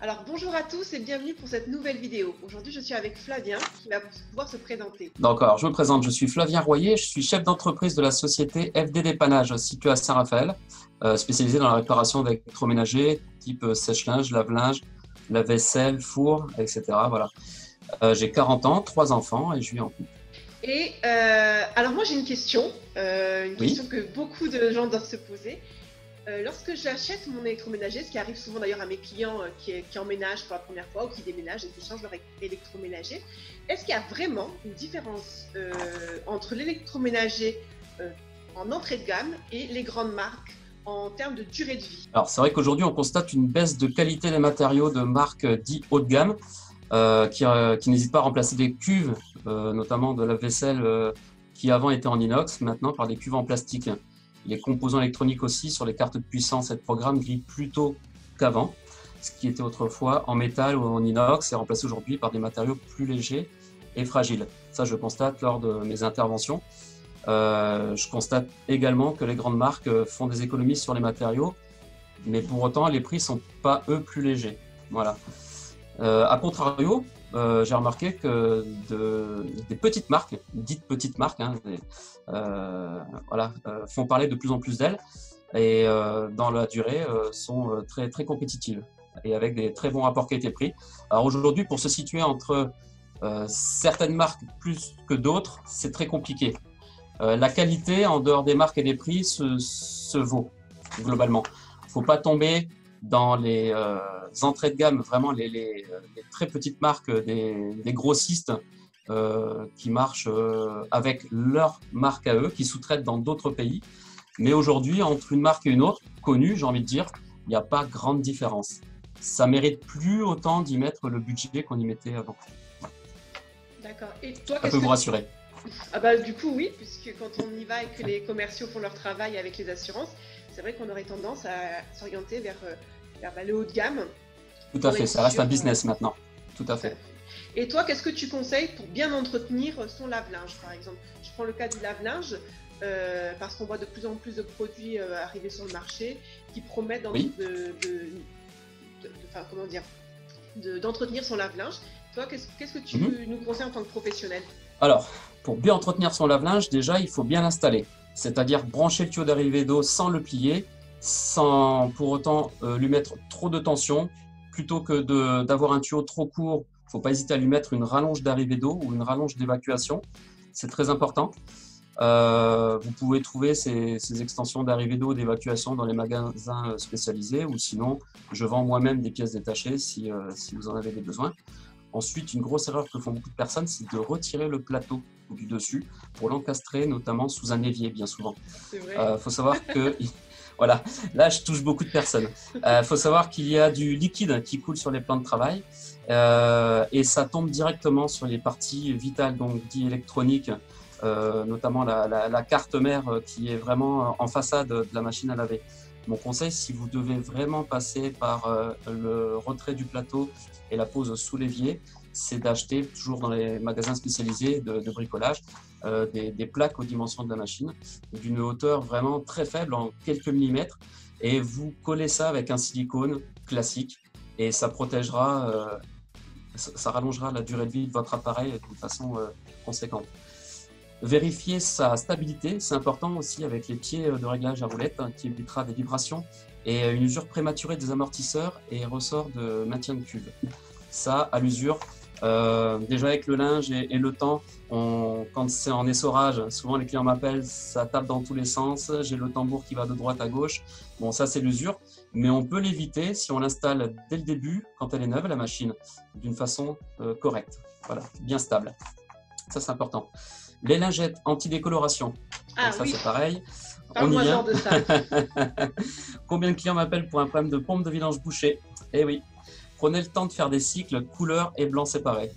Alors bonjour à tous et bienvenue pour cette nouvelle vidéo. Aujourd'hui je suis avec Flavien qui va pouvoir se présenter. Donc, alors, je me présente, je suis Flavien Royer, je suis chef d'entreprise de la société FD Dépannage située à Saint-Raphaël, spécialisée dans la réparation d'électroménagers type sèche-linge, lave-linge, lave-vaisselle, four, etc. Voilà. J'ai 40 ans, 3 enfants et je vis en couple. Et alors moi j'ai une Oui, question que beaucoup de gens doivent se poser. Lorsque j'achète mon électroménager, ce qui arrive souvent d'ailleurs à mes clients qui emménagent pour la première fois ou qui déménagent et qui changent leur électroménager, est-ce qu'il y a vraiment une différence entre l'électroménager en entrée de gamme et les grandes marques en termes de durée de vie? alors c'est vrai qu'aujourd'hui on constate une baisse de qualité des matériaux de marques dites haut de gamme qui n'hésitent pas à remplacer des cuves, notamment de lave-vaisselle qui avant étaient en inox, maintenant par des cuves en plastique. Les composants électroniques aussi sur les cartes de puissance et de programme grillent plus tôt qu'avant. Ce qui était autrefois en métal ou en inox est remplacé aujourd'hui par des matériaux plus légers et fragiles. Ça, je constate lors de mes interventions. Je constate également que les grandes marques font des économies sur les matériaux, mais pour autant, les prix ne sont pas, eux, plus légers. Voilà. A contrario, j'ai remarqué que des petites marques, dites petites marques, hein, font parler de plus en plus d'elles et dans la durée sont très, très compétitives et avec des très bons rapports qualité-prix. Alors aujourd'hui, pour se situer entre certaines marques plus que d'autres, c'est très compliqué. La qualité, en dehors des marques et des prix, se vaut globalement. Il ne faut pas tomber dans les entrées de gamme, vraiment les très petites marques des grossistes qui marchent avec leur marque à eux, qui sous-traitent dans d'autres pays. Mais aujourd'hui, entre une marque et une autre, connue, j'ai envie de dire, il n'y a pas grande différence. Ça ne mérite plus autant d'y mettre le budget qu'on y mettait avant. D'accord. Et toi, Ça peut qu'est-ce que vous tu... rassurer. Ah bah du coup oui, puisque quand on y va et que les commerciaux font leur travail avec les assurances, c'est vrai qu'on aurait tendance à s'orienter vers le haut de gamme Tout à pour fait, être ça reste sûr. un business maintenant. Tout à Tout à fait. fait. Et toi, qu'est-ce que tu conseilles pour bien entretenir son lave-linge, par exemple? Je prends le cas du lave-linge, parce qu'on voit de plus en plus de produits arriver sur le marché qui promettent Oui. enfin, comment dire, d'entretenir son lave-linge. Toi, qu'est-ce que tu Mhm. nous conseilles en tant que professionnel? Alors, pour bien entretenir son lave-linge, déjà, il faut bien l'installer. C'est-à-dire brancher le tuyau d'arrivée d'eau sans le plier, sans pour autant lui mettre trop de tension. Plutôt que d'avoir un tuyau trop court, il ne faut pas hésiter à lui mettre une rallonge d'arrivée d'eau ou une rallonge d'évacuation. C'est très important. Vous pouvez trouver ces extensions d'arrivée d'eau, d'évacuation dans les magasins spécialisés ou sinon, je vends moi-même des pièces détachées si vous en avez des besoins. Ensuite, une grosse erreur que font beaucoup de personnes, c'est de retirer le plateau du dessus pour l'encastrer, notamment sous un évier, bien souvent. C'est vrai. Faut savoir que, voilà, là, je touche beaucoup de personnes. Faut savoir qu'il y a du liquide qui coule sur les plans de travail et ça tombe directement sur les parties vitales, donc dit électroniques, notamment la carte mère qui est vraiment en façade de la machine à laver. Mon conseil, si vous devez vraiment passer par le retrait du plateau et la pose sous l'évier, c'est d'acheter, toujours dans les magasins spécialisés de bricolage, des plaques aux dimensions de la machine, d'une hauteur vraiment très faible, en quelques millimètres, et vous collez ça avec un silicone classique, et ça protégera, ça rallongera la durée de vie de votre appareil d'une façon conséquente. Vérifier sa stabilité, c'est important aussi avec les pieds de réglage à roulette qui évitera des vibrations et une usure prématurée des amortisseurs et ressorts de maintien de cuve. Ça, à l'usure, déjà avec le linge et le temps, quand c'est en essorage, souvent les clients m'appellent, ça tape dans tous les sens, j'ai le tambour qui va de droite à gauche. Bon, ça c'est l'usure, mais on peut l'éviter si on l'installe dès le début, quand elle est neuve, la machine, d'une façon correcte, voilà, bien stable. Ça c'est important. Les lingettes anti-décoloration, Ah ça oui, c'est pareil, on y parle-moi genre vient. de ça. Combien de clients m'appellent pour un problème de pompe de vidange bouchée? Eh oui, prenez le temps de faire des cycles couleur et blanc séparés.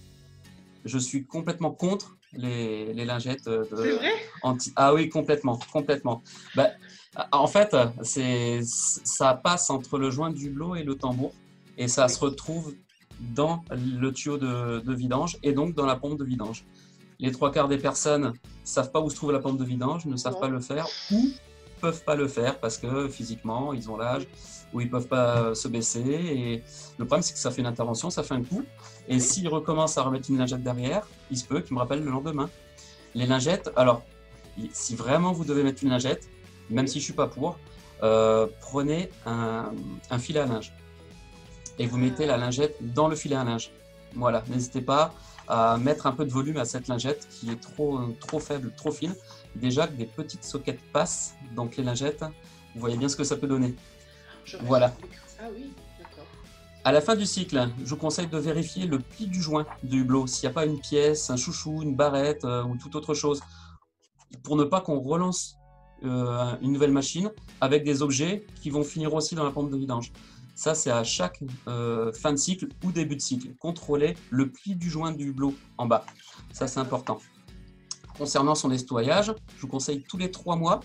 Je suis complètement contre les lingettes C'est vrai? anti... Ah oui, complètement, complètement. Bah, en fait, ça passe entre le joint du hublot et le tambour et ça Oui. se retrouve dans le tuyau de vidange et donc dans la pompe de vidange. Les trois quarts des personnes ne savent pas où se trouve la pompe de vidange, ne savent pas Non. le faire ou peuvent pas le faire parce que physiquement, ils ont l'âge où ils peuvent pas se baisser. Et le problème, c'est que ça fait une intervention, ça fait un coup. Et s'ils recommencent à remettre une lingette derrière, il se peut qu'ils me rappellent le lendemain. Les lingettes, alors, si vraiment vous devez mettre une lingette, même si je suis pas pour, prenez un filet à linge et vous mettez la lingette dans le filet à linge. Voilà, n'hésitez pas à mettre un peu de volume à cette lingette qui est trop faible, trop fine. Déjà que des petites soquettes passent, donc les lingettes, vous voyez bien ce que ça peut donner. Voilà. Ah oui, d'accord. À la fin du cycle, je vous conseille de vérifier le pli du joint du hublot, s'il n'y a pas une pièce, un chouchou, une barrette ou toute autre chose, pour ne pas qu'on relance une nouvelle machine avec des objets qui vont finir aussi dans la pompe de vidange. Ça, c'est à chaque fin de cycle ou début de cycle. Contrôlez le pli du joint du hublot en bas. Ça, c'est important. Concernant son nettoyage, je vous conseille tous les 3 mois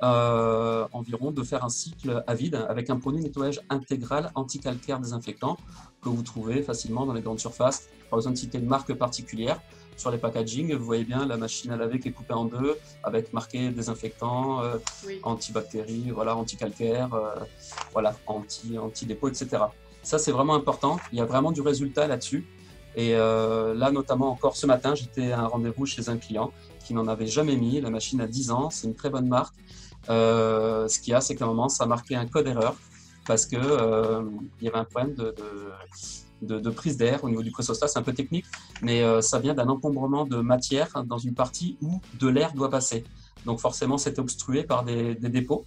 environ de faire un cycle à vide avec un produit de nettoyage intégral anti-calcaire désinfectant que vous trouvez facilement dans les grandes surfaces. Pas besoin de citer de marque particulière. Sur les packaging, vous voyez bien la machine à laver qui est coupée en deux avec marqué désinfectant, antibactéries, voilà, anti-calcaire, voilà, anti-dépôt, etc. Ça, c'est vraiment important. Il y a vraiment du résultat là-dessus. Et là, notamment encore ce matin, j'étais à un rendez-vous chez un client qui n'en avait jamais mis. La machine a 10 ans, c'est une très bonne marque. Ce qu'il y a, c'est qu'à un moment, ça a marqué un code erreur parce que il y avait un problème de prise d'air au niveau du pressostat. C'est un peu technique, mais ça vient d'un encombrement de matière dans une partie où de l'air doit passer. Donc forcément, c'est obstrué par des dépôts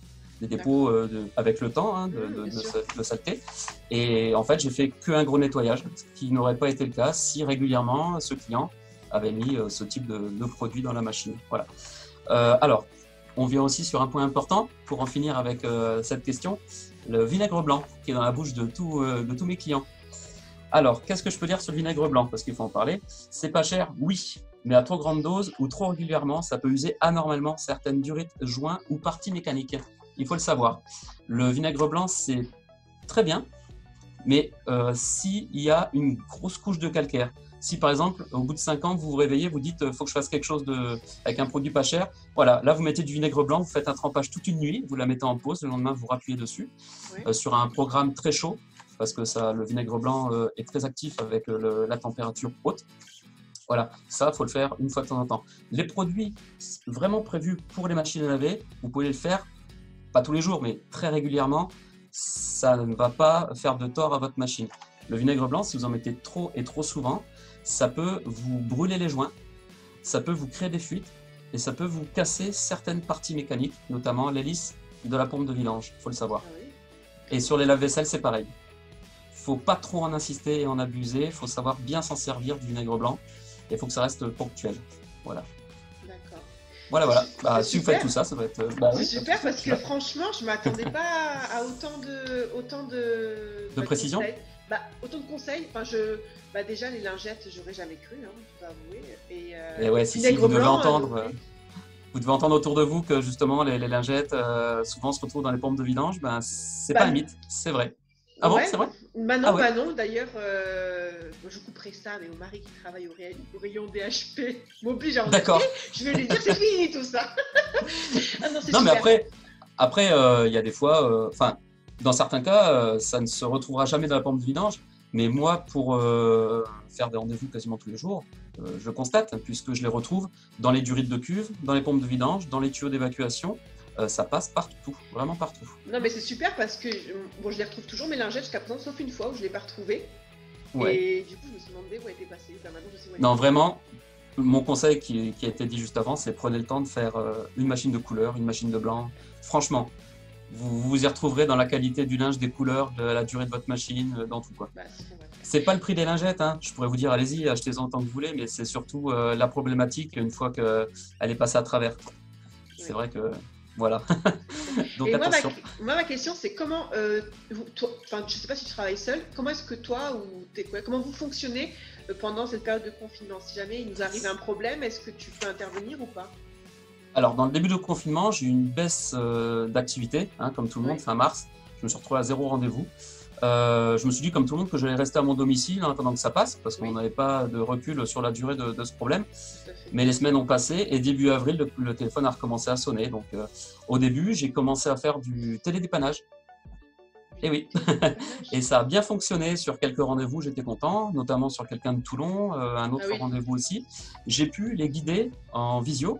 avec le temps de saleté. Et en fait, j'ai fait qu'un gros nettoyage, ce qui n'aurait pas été le cas si régulièrement ce client avait mis ce type de produit dans la machine. Voilà. Alors, on vient aussi sur un point important pour en finir avec cette question, le vinaigre blanc qui est dans la bouche de tous mes clients. Alors, qu'est-ce que je peux dire sur le vinaigre blanc? Parce qu'il faut en parler. C'est pas cher, oui, mais à trop grande dose ou trop régulièrement, ça peut user anormalement certaines durites, joints ou parties mécaniques. Il faut le savoir. Le vinaigre blanc, c'est très bien, mais s'il y a une grosse couche de calcaire, si par exemple, au bout de 5 ans, vous vous réveillez, vous dites faut que je fasse quelque chose avec un produit pas cher, voilà, là vous mettez du vinaigre blanc, vous faites un trempage toute une nuit, vous la mettez en pause, le lendemain vous rappuyez dessus, sur un programme très chaud, parce que le vinaigre blanc est très actif avec la température haute. Voilà, ça, il faut le faire une fois de temps en temps. Les produits vraiment prévus pour les machines à laver, vous pouvez le faire, pas tous les jours, mais très régulièrement, ça ne va pas faire de tort à votre machine. Le vinaigre blanc, si vous en mettez trop et trop souvent, ça peut vous brûler les joints, ça peut vous créer des fuites et ça peut vous casser certaines parties mécaniques, notamment l'hélice de la pompe de vidange, il faut le savoir. Et sur les lave-vaisselle, c'est pareil. Il ne faut pas trop en insister et en abuser, il faut savoir bien s'en servir du vinaigre blanc et il faut que ça reste ponctuel. Voilà. D'accord. Voilà. Bah, si vous faites tout ça, ça va être. C'est super parce que franchement, je ne m'attendais pas à autant de précision. Autant de conseils. Enfin, déjà, les lingettes, j'aurais jamais cru, hein, je dois avouer. Et ouais, si vous devez entendre. Vous devez entendre autour de vous que justement les lingettes souvent se retrouvent dans les pompes de vidange. Ben, c'est pas un mythe, c'est vrai. Ah bon, c'est vrai? Non. D'ailleurs, je couperai ça, mais mon mari qui travaille au rayon DHP m'oblige à en D'accord. Je vais lui dire c'est fini tout ça. Non, mais après, il y a des fois, dans certains cas, ça ne se retrouvera jamais dans la pompe de vidange. Mais moi, pour faire des rendez-vous quasiment tous les jours, je constate, puisque je les retrouve dans les durites de cuve, dans les pompes de vidange, dans les tuyaux d'évacuation. Ça passe partout, vraiment partout. Non, mais c'est super parce que je les retrouve toujours mes lingettes jusqu'à présent, sauf une fois où je ne l'ai pas retrouvée. Ouais. Et du coup, je me suis demandé où elle était passée. Maintenant, je sais où elle non, vraiment, mon conseil qui a été dit juste avant, c'est prenez le temps de faire une machine de couleur, une machine de blanc. Franchement, vous vous y retrouverez dans la qualité du linge, des couleurs, de la durée de votre machine, dans tout quoi. C'est pas le prix des lingettes, hein. Je pourrais vous dire allez-y, achetez-en tant que vous voulez, mais c'est surtout la problématique une fois qu'elle est passée à travers. C'est vrai que voilà. Donc et attention. Moi, ma question, c'est comment, je sais pas si tu travailles seul, comment est-ce que toi comment vous fonctionnez pendant cette période de confinement? Si jamais il nous arrive un problème, est-ce que tu peux intervenir ou pas? Alors, dans le début de confinement, j'ai eu une baisse d'activité, comme tout le monde, fin mars. Je me suis retrouvé à 0 rendez-vous. Je me suis dit, comme tout le monde, que j'allais rester à mon domicile en attendant que ça passe, parce qu'on n'avait pas de recul sur la durée de ce problème. Mais les semaines ont passé et début avril, le téléphone a recommencé à sonner. Donc, au début, j'ai commencé à faire du télédépannage. Et oui, et ça a bien fonctionné sur quelques rendez-vous, j'étais content, notamment sur quelqu'un de Toulon, un autre rendez-vous aussi. J'ai pu les guider en visio.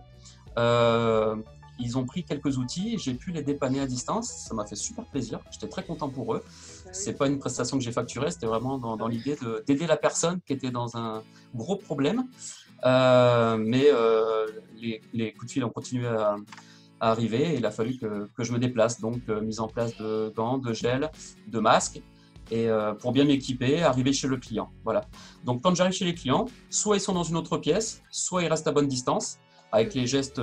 Ils ont pris quelques outils, j'ai pu les dépanner à distance, ça m'a fait super plaisir, j'étais très content pour eux. C'est pas une prestation que j'ai facturée, c'était vraiment dans l'idée d'aider la personne qui était dans un gros problème. Mais les coups de fil ont continué à arriver et il a fallu que je me déplace. Donc, mise en place de gants, de gel, de masques, et pour bien m'équiper, arriver chez le client. Voilà. Donc, quand j'arrive chez les clients, soit ils sont dans une autre pièce, soit ils restent à bonne distance, avec les gestes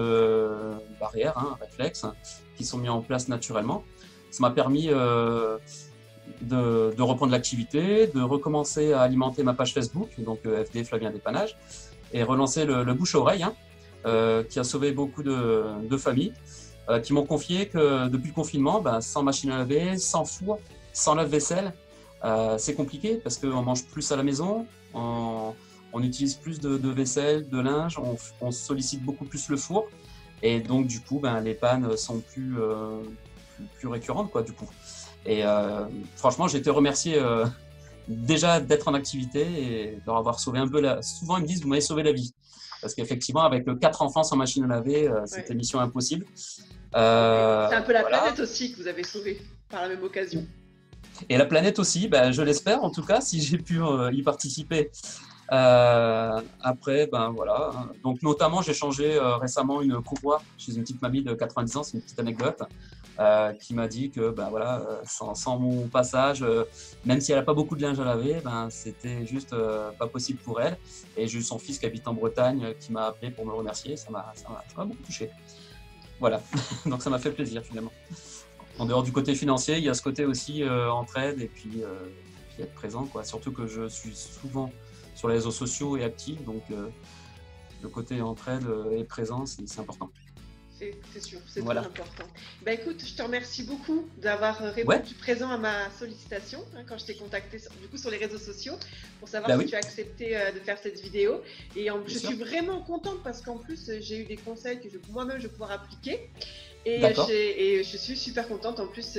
barrières, réflexes, qui sont mis en place naturellement. Ça m'a permis de reprendre l'activité, de recommencer à alimenter ma page Facebook, donc FD Flavien Dépannage, et relancer le bouche-à-oreille, qui a sauvé beaucoup de familles, qui m'ont confié que depuis le confinement, sans machine à laver, sans four, sans lave-vaisselle, c'est compliqué parce qu'on mange plus à la maison, on utilise plus de vaisselle, de linge, on sollicite beaucoup plus le four, et donc du coup, les pannes sont plus récurrentes, quoi, du coup. Et franchement, j'ai été remercié déjà d'être en activité et de leur avoir sauvé un peu Souvent, ils me disent, vous m'avez sauvé la vie. Parce qu'effectivement, avec 4 enfants sans machine à laver, c'était mission impossible. C'est un peu la planète aussi que vous avez sauvée par la même occasion. Et la planète aussi, je l'espère en tout cas, si j'ai pu y participer. Après, voilà. Donc, notamment, j'ai changé récemment une courroie chez une petite mamie de 90 ans, c'est une petite anecdote, qui m'a dit que sans mon passage, même si elle n'a pas beaucoup de linge à laver, c'était juste pas possible pour elle. Et j'ai eu son fils qui habite en Bretagne qui m'a appelé pour me remercier. Ça m'a beaucoup touché. Voilà, donc ça m'a fait plaisir finalement. En dehors du côté financier, il y a ce côté aussi entraide et puis être présent, quoi. Surtout que je suis souvent sur les réseaux sociaux et actif, donc le côté entraide et présence, c'est important. C'est sûr, c'est très important. Écoute, je te remercie beaucoup d'avoir répondu présent à ma sollicitation quand je t'ai contacté sur les réseaux sociaux pour savoir si tu as accepté de faire cette vidéo. Et je suis vraiment contente parce qu'en plus, j'ai eu des conseils que moi-même je vais pouvoir appliquer. Et je suis super contente. En plus,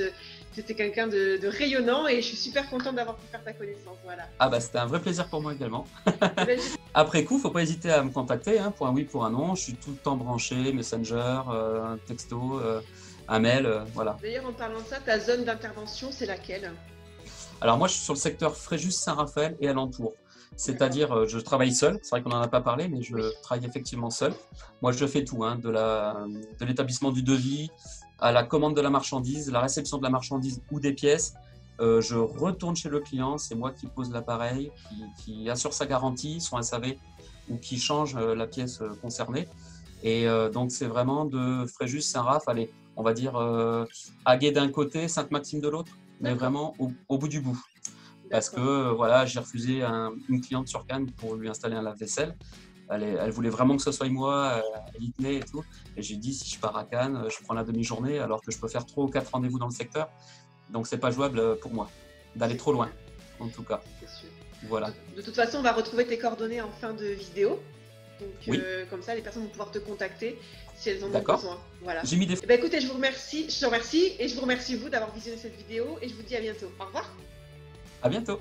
c'était quelqu'un de rayonnant et je suis super contente d'avoir pu faire ta connaissance. Voilà. C'était un vrai plaisir pour moi également. Après coup, il ne faut pas hésiter à me contacter pour un oui, pour un non. Je suis tout le temps branché, Messenger, texto, un mail, voilà. D'ailleurs, en parlant de ça, ta zone d'intervention, c'est laquelle? Alors moi, je suis sur le secteur Fréjus-Saint-Raphaël et alentour. C'est-à-dire, je travaille seul, c'est vrai qu'on n'en a pas parlé, mais je travaille effectivement seul. Moi, je fais tout, de l'établissement du devis à la commande de la marchandise, la réception de la marchandise ou des pièces. Je retourne chez le client, c'est moi qui pose l'appareil, qui assure sa garantie, son SAV, ou qui change la pièce concernée. Et donc, c'est vraiment de Fréjus, Saint-Raph, allez, on va dire Aguet d'un côté, Sainte-Maxime de l'autre, mais vraiment au bout du bout. Parce que voilà, j'ai refusé une cliente sur Cannes pour lui installer un lave-vaisselle. Elle voulait vraiment que ce soit moi, elle y tenait et tout. Et j'ai dit, si je pars à Cannes, je prends la demi-journée alors que je peux faire 3 ou 4 rendez-vous dans le secteur. Donc, c'est pas jouable pour moi d'aller trop loin, en tout cas. Voilà. De toute façon, on va retrouver tes coordonnées en fin de vidéo. Donc, comme ça, les personnes vont pouvoir te contacter si elles en ont besoin. Voilà. J'ai mis des... écoutez, je te remercie et je vous remercie vous d'avoir visionné cette vidéo et je vous dis à bientôt. Au revoir. À bientôt.